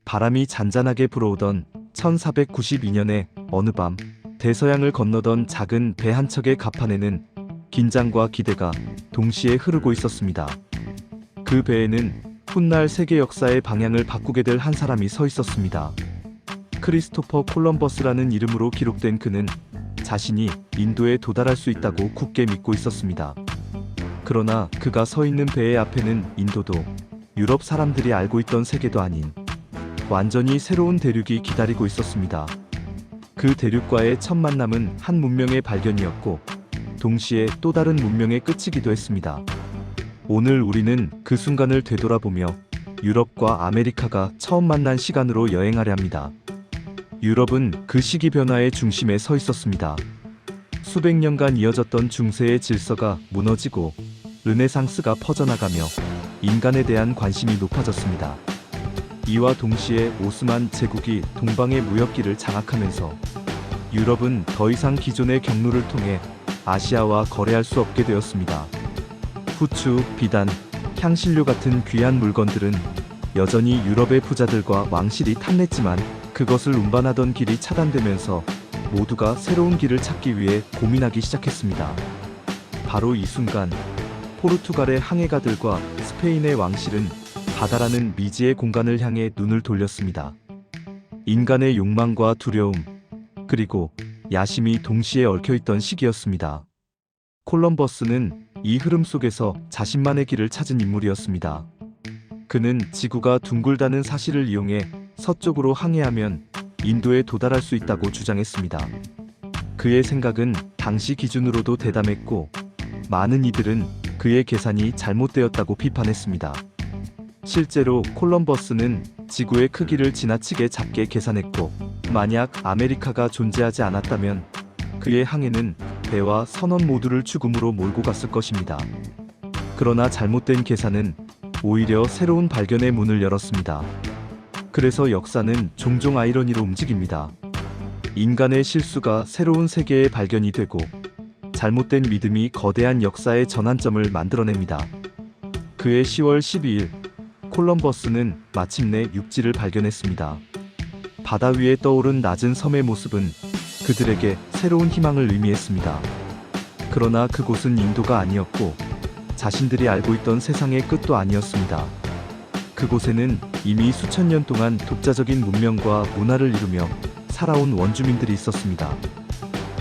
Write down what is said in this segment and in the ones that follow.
바람이 잔잔하게 불어오던 1492년의 어느 밤, 대서양을 건너던 작은 배 한 척의 갑판에는 긴장과 기대가 동시에 흐르고 있었습니다. 그 배에는 훗날 세계 역사의 방향을 바꾸게 될 한 사람이 서 있었습니다. 크리스토퍼 콜럼버스라는 이름으로 기록된 그는 자신이 인도에 도달할 수 있다고 굳게 믿고 있었습니다. 그러나 그가 서 있는 배의 앞에는 인도도 유럽 사람들이 알고 있던 세계도 아닌 완전히 새로운 대륙이 기다리고 있었습니다. 그 대륙과의 첫 만남은 한 문명의 발견이었고 동시에 또 다른 문명의 끝이기도 했습니다. 오늘 우리는 그 순간을 되돌아보며 유럽과 아메리카가 처음 만난 시간으로 여행하려 합니다. 유럽은 그 시기 변화의 중심에 서 있었습니다. 수백 년간 이어졌던 중세의 질서가 무너지고 르네상스가 퍼져나가며 인간에 대한 관심이 높아졌습니다. 이와 동시에 오스만 제국이 동방의 무역길을 장악하면서 유럽은 더 이상 기존의 경로를 통해 아시아와 거래할 수 없게 되었습니다. 후추, 비단, 향신료 같은 귀한 물건들은 여전히 유럽의 부자들과 왕실이 탐냈지만 그것을 운반하던 길이 차단되면서 모두가 새로운 길을 찾기 위해 고민하기 시작했습니다. 바로 이 순간 포르투갈의 항해가들과 스페인의 왕실은 바다라는 미지의 공간을 향해 눈을 돌렸습니다. 인간의 욕망과 두려움, 그리고 야심이 동시에 얽혀있던 시기였습니다. 콜럼버스는 이 흐름 속에서 자신만의 길을 찾은 인물이었습니다. 그는 지구가 둥글다는 사실을 이용해 서쪽으로 항해하면 인도에 도달할 수 있다고 주장했습니다. 그의 생각은 당시 기준으로도 대담했고 많은 이들은 그의 계산이 잘못되었다고 비판했습니다. 실제로 콜럼버스는 지구의 크기를 지나치게 작게 계산했고 만약 아메리카가 존재하지 않았다면 그의 항해는 배와 선원 모두를 죽음으로 몰고 갔을 것입니다. 그러나 잘못된 계산은 오히려 새로운 발견의 문을 열었습니다. 그래서 역사는 종종 아이러니로 움직입니다. 인간의 실수가 새로운 세계의 발견이 되고 잘못된 믿음이 거대한 역사의 전환점을 만들어냅니다. 그해 10월 12일 콜럼버스는 마침내 육지를 발견했습니다. 바다 위에 떠오른 낮은 섬의 모습은 그들에게 새로운 희망을 의미했습니다. 그러나 그곳은 인도가 아니었고 자신들이 알고 있던 세상의 끝도 아니었습니다. 그곳에는 이미 수천 년 동안 독자적인 문명과 문화를 이루며 살아온 원주민들이 있었습니다.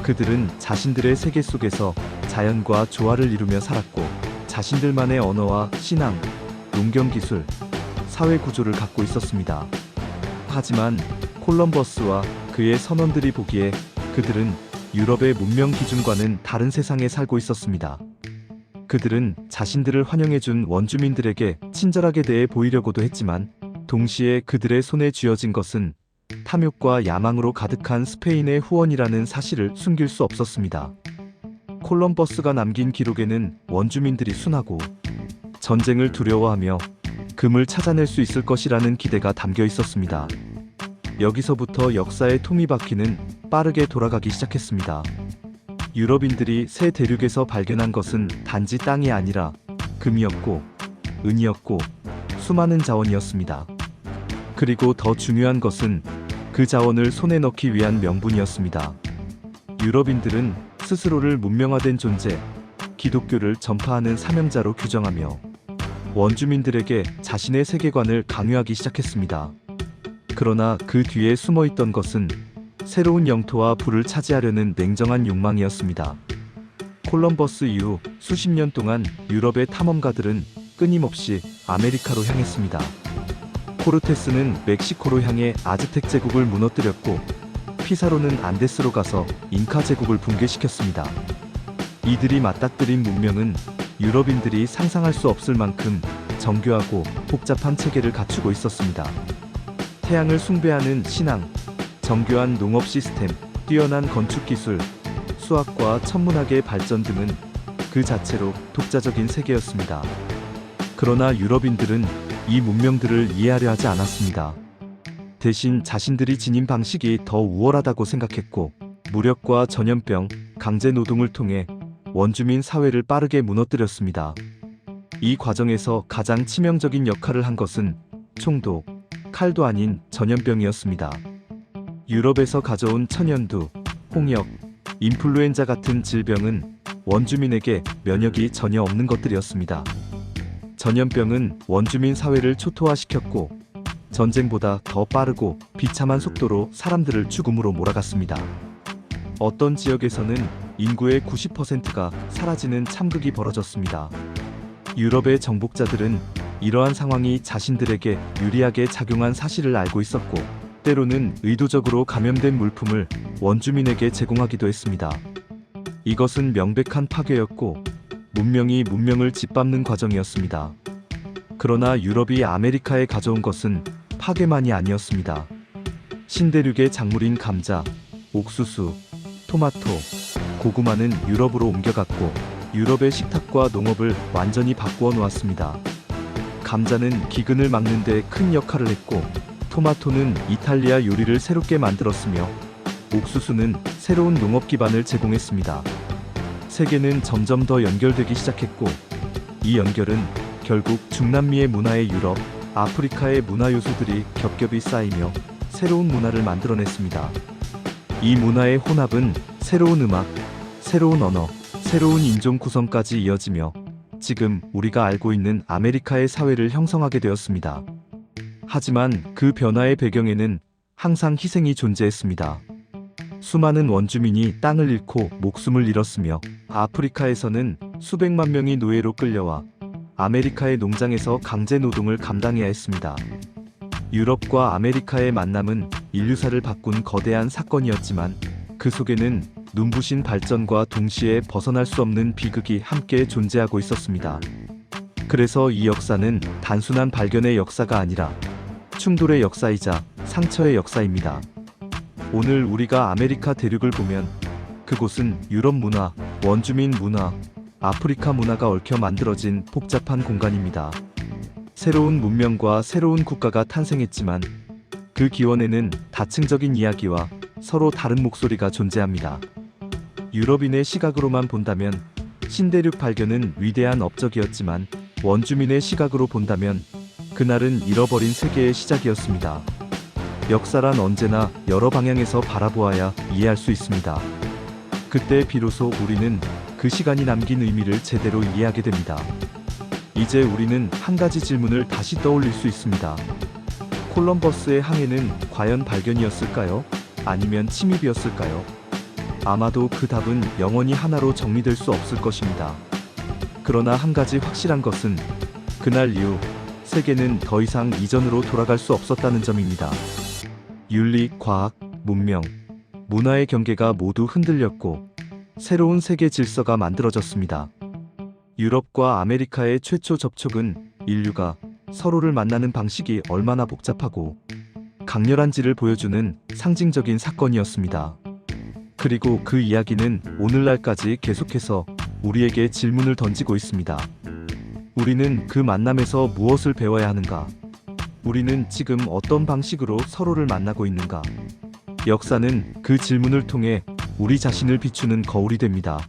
그들은 자신들의 세계 속에서 자연과 조화를 이루며 살았고 자신들만의 언어와 신앙, 농경기술, 사회구조를 갖고 있었습니다. 하지만 콜럼버스와 그의 선원들이 보기에 그들은 유럽의 문명 기준과는 다른 세상에 살고 있었습니다. 그들은 자신들을 환영해준 원주민들에게 친절하게 대해 보이려고도 했지만 동시에 그들의 손에 쥐어진 것은 탐욕과 야망으로 가득한 스페인의 후원이라는 사실을 숨길 수 없었습니다. 콜럼버스가 남긴 기록에는 원주민들이 순하고 전쟁을 두려워하며 금을 찾아낼 수 있을 것이라는 기대가 담겨 있었습니다. 여기서부터 역사의 토미바퀴는 빠르게 돌아가기 시작했습니다. 유럽인들이 새 대륙에서 발견한 것은 단지 땅이 아니라 금이었고 은이었고 수많은 자원이었습니다. 그리고 더 중요한 것은 그 자원을 손에 넣기 위한 명분이었습니다. 유럽인들은 스스로를 문명화된 존재, 기독교를 전파하는 사명자로 규정하며 원주민들에게 자신의 세계관을 강요하기 시작했습니다. 그러나 그 뒤에 숨어있던 것은 새로운 영토와 부를 차지하려는 냉정한 욕망이었습니다. 콜럼버스 이후 수십 년 동안 유럽의 탐험가들은 끊임없이 아메리카로 향했습니다. 코르테스는 멕시코로 향해 아즈텍 제국을 무너뜨렸고 피사로는 안데스로 가서 잉카 제국을 붕괴시켰습니다. 이들이 맞닥뜨린 문명은 유럽인들이 상상할 수 없을 만큼 정교하고 복잡한 체계를 갖추고 있었습니다. 태양을 숭배하는 신앙, 정교한 농업 시스템, 뛰어난 건축 기술, 수학과 천문학의 발전 등은 그 자체로 독자적인 세계였습니다. 그러나 유럽인들은 이 문명들을 이해하려 하지 않았습니다. 대신 자신들이 지닌 방식이 더 우월하다고 생각했고 무력과 전염병, 강제 노동을 통해 원주민 사회를 빠르게 무너뜨렸습니다. 이 과정에서 가장 치명적인 역할을 한 것은 총독, 칼도 아닌 전염병이었습니다. 유럽에서 가져온 천연두, 홍역, 인플루엔자 같은 질병은 원주민에게 면역이 전혀 없는 것들이었습니다. 전염병은 원주민 사회를 초토화시켰고 전쟁보다 더 빠르고 비참한 속도로 사람들을 죽음으로 몰아갔습니다. 어떤 지역에서는 인구의 90%가 사라지는 참극이 벌어졌습니다. 유럽의 정복자들은 이러한 상황이 자신들에게 유리하게 작용한 사실을 알고 있었고 때로는 의도적으로 감염된 물품을 원주민에게 제공하기도 했습니다. 이것은 명백한 파괴였고 문명이 문명을 짓밟는 과정이었습니다. 그러나 유럽이 아메리카에 가져온 것은 파괴만이 아니었습니다. 신대륙의 작물인 감자, 옥수수, 토마토, 고구마는 유럽으로 옮겨갔고 유럽의 식탁과 농업을 완전히 바꾸어 놓았습니다. 감자는 기근을 막는 데 큰 역할을 했고 토마토는 이탈리아 요리를 새롭게 만들었으며 옥수수는 새로운 농업 기반을 제공했습니다. 세계는 점점 더 연결되기 시작했고 이 연결은 결국 중남미의 문화의 유럽, 아프리카의 문화 요소들이 겹겹이 쌓이며 새로운 문화를 만들어냈습니다. 이 문화의 혼합은 새로운 음악, 새로운 언어, 새로운 인종 구성까지 이어지며 지금 우리가 알고 있는 아메리카의 사회를 형성하게 되었습니다. 하지만 그 변화의 배경에는 항상 희생이 존재했습니다. 수많은 원주민이 땅을 잃고 목숨을 잃었으며 아프리카에서는 수백만 명이 노예로 끌려와 아메리카의 농장에서 강제 노동을 감당해야 했습니다. 유럽과 아메리카의 만남은 인류사를 바꾼 거대한 사건이었지만 그 속에는 눈부신 발전과 동시에 벗어날 수 없는 비극이 함께 존재하고 있었습니다. 그래서 이 역사는 단순한 발견의 역사가 아니라 충돌의 역사이자 상처의 역사입니다. 오늘 우리가 아메리카 대륙을 보면 그곳은 유럽 문화, 원주민 문화, 아프리카 문화가 얽혀 만들어진 복잡한 공간입니다. 새로운 문명과 새로운 국가가 탄생했지만 그 기원에는 다층적인 이야기와 서로 다른 목소리가 존재합니다. 유럽인의 시각으로만 본다면 신대륙 발견은 위대한 업적이었지만 원주민의 시각으로 본다면 그날은 잃어버린 세계의 시작이었습니다. 역사란 언제나 여러 방향에서 바라보아야 이해할 수 있습니다. 그때 비로소 우리는 그 시간이 남긴 의미를 제대로 이해하게 됩니다. 이제 우리는 한 가지 질문을 다시 떠올릴 수 있습니다. 콜럼버스의 항해는 과연 발견이었을까요? 아니면 침입이었을까요? 아마도 그 답은 영원히 하나로 정리될 수 없을 것입니다. 그러나 한 가지 확실한 것은 그날 이후 세계는 더 이상 이전으로 돌아갈 수 없었다는 점입니다. 윤리, 과학, 문명, 문화의 경계가 모두 흔들렸고 새로운 세계 질서가 만들어졌습니다. 유럽과 아메리카의 최초 접촉은 인류가 서로를 만나는 방식이 얼마나 복잡하고 강렬한지를 보여주는 상징적인 사건이었습니다. 그리고 그 이야기는 오늘날까지 계속해서 우리에게 질문을 던지고 있습니다. 우리는 그 만남에서 무엇을 배워야 하는가? 우리는 지금 어떤 방식으로 서로를 만나고 있는가? 역사는 그 질문을 통해 우리 자신을 비추는 거울이 됩니다.